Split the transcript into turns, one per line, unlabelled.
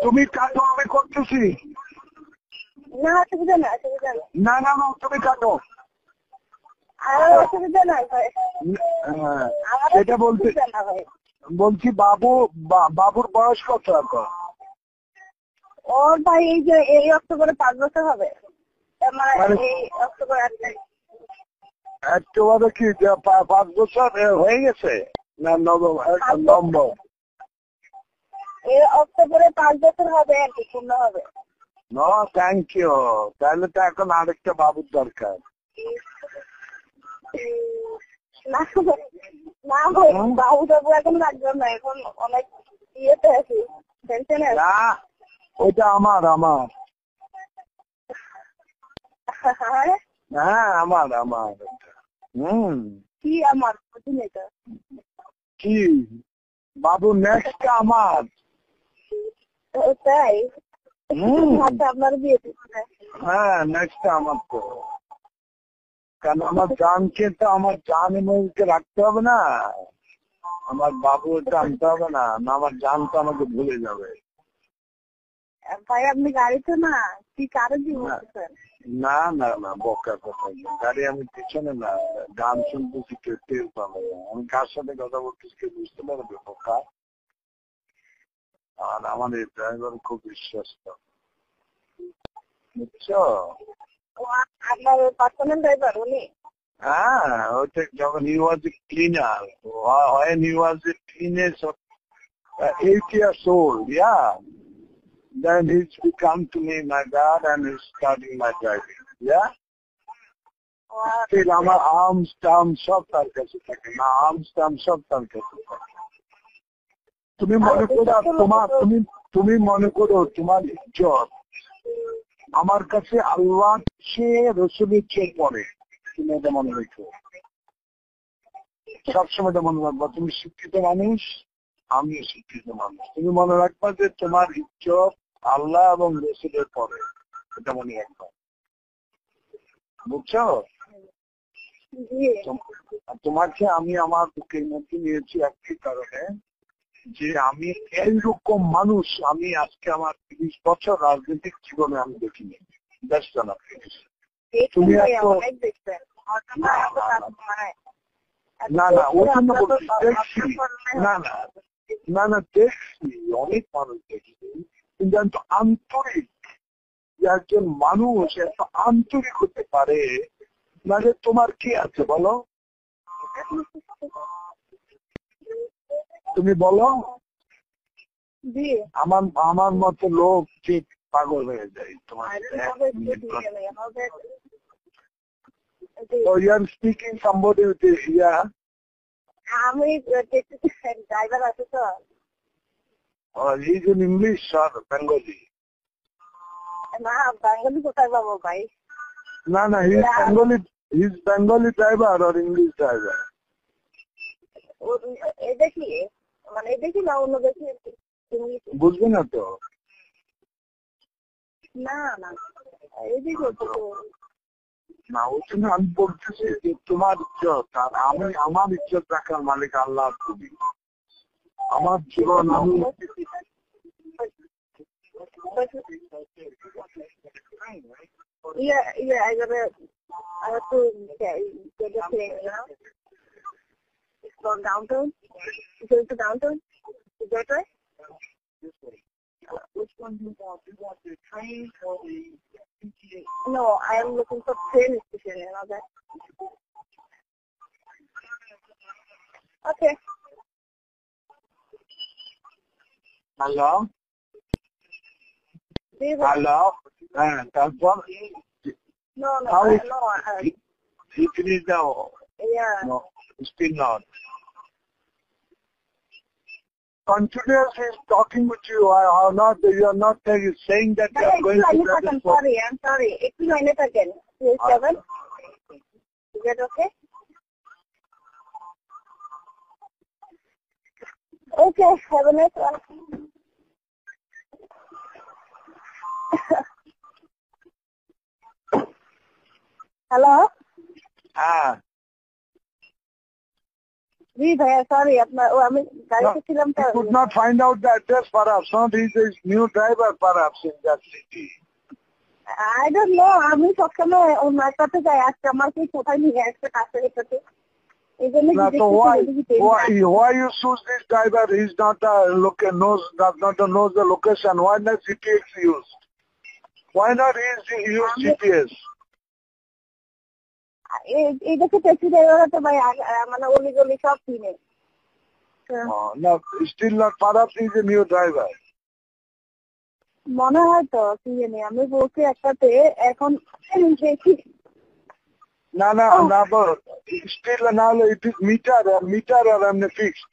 তুমি কাটো, আমি করতেছি।
না অসুবিধা না, অসুবিধা না।
না না না, তুমি কাটো।
আর অসুবিধা নাই ভাই।
সেটা বলছি বলছি বাবুর বয়স কত এখন?
ওর ভাই এই যে এই অক্টোবরে 5 বছর হবে। এই অক্টোবর 8 তারিখ।
অক্টোবরে কি 5 বছর হয়ে গেছে না? নভেম্বর
এই অক্টোবরে 5 বছর হবে আর কি, পূর্ণ হবে।
No thank you. তাহলে তো এখন আরেকটা বাবুর দরকার।
না না ভাই, বাবু টাবু এখন লাগবে না, এখন অনেক ইয়েতে আছি, টেনশনে আছি।
না ওইটা আমার। হ্যাঁ আমার।
কি আমার বুঝিনি এটা।
কি বাবু নেক্সট আমার?
তাই আচ্ছা, আপনার বিয়ে দিচ্ছে?
হ্যাঁ নেক্সট আমার তো। কারণ আমার জানকে তো আমার জান এমনকে রাখতে হবে না, আমার বাবু জানতে হবে না, আমার জান তো আমাকে ভুলে যাবে।
ভাই আপনি গাড়িতে না, কি কারো কি বলতেছেন?
না না না, বকা কথা। গাড়ি আমি পিছনে না, গান শুনতেছি, কেউ টের পাবে না। আমি কার সাথে কথা বলতেছি কেউ বুঝতে পারবে বোকা। আর আমার এই ড্রাইভার খুব বিশ্বস্ত, বুঝছো?
আপনার পার্সোনাল ড্রাইভার উনি?
হ্যাঁ, ওইটা যখন he was a cleaner, when he was a teenage of 8 years old, yeah. Then he's become to me my dad and he's starting my driving, yeah. Still আমার আর্মস টার্ম সব তার কাছে থাকে না, আর্মস টার্ম সব তার কাছে থাকে। তুমি মনে করো তোমার ইজ্জত আমার কাছে আল্লাহ চেয়ে রসুলের চেয়ে পড়ে। তুমি এটা মনে রেখো, সবসময় এটা মনে রাখবা। তুমি শিক্ষিত মানুষ, আমিও শিক্ষিত মানুষ। তুমি মনে রাখবা যে তোমার ইজ্জত আল্লাহ এবং রসুলের পরে, এটা মনে রাখবা, বুঝছো? তোমাকে আমি আমার বুকের মধ্যে নিয়েছি একটি কারণে, যে আমি এইরকম মানুষ আমি আজকে আমার 30 বছর রাজনৈতিক জীবনে আমি দেখিনি। তুমি না না ওই জন্য বলছি, দেখছি না দেখছি, অনেক মানুষ দেখছি, কিন্তু এত আন্তরিক, যে একজন মানুষ এত আন্তরিক হতে পারে না, যে তোমার কি আছে বলো? তুমি বলো। আমার মতো লোক ঠিক পাগল হয়ে যায় তোমার। So you are speaking somebody with this, yeah?
আমি ড্রাইভার আছে তো।
Oh, he's in English or Bengali?
না বেঙ্গলি কোথায় পাবো ভাই?
না he's Bengali driver or English driver?
দেখি মানে দেখি না অন্য দেখি
বুঝবে না তো।
না এদিকে
না ওই জন্য আমি বলতেছি যে তোমার ইজ্জত আর আমার ইজ্জত রাখার মালিক আল্লাহ। তুমি আমার জীবন আমি
I have to get the plane now. It's going downtown. It's going to downtown. Is that right? Which one do you want? Do you want the train or the PTA? No, I am looking for train station and all that. Okay.
Hello? Hello? Tampon?
No.
He finished now?
Yeah.
No, still not. Continuous is talking with you. You are not saying that you are going to...
I'm sorry. It's 9 seconds. 7. Is that okay? Okay, have a nice one. Hello? জি ভাইয়া sorry আপনার আমি গাড়িতে ছিলাম তো
He could not find out the address perhaps, not he is new driver perhaps in that city.
I don't know আমি সবসময় ওনার সাথে যাই আজকে আমার কি কোথায় নিয়ে আসছে কাছের সাথে এই জন্য
Now, so why you choose this driver? He's not does not knows the location. Why not GPS used? Why not use GPS?
এই দেখে ট্যাক্সি ড্রাইভার তো ভাই মানে অলি গলি সব কিনে
No, still not. Perhaps he's a new driver.
মনে হয় তো কি জানি আমি বলছি একটাতে এখন দেখি
No, but still now it is meter or fixed.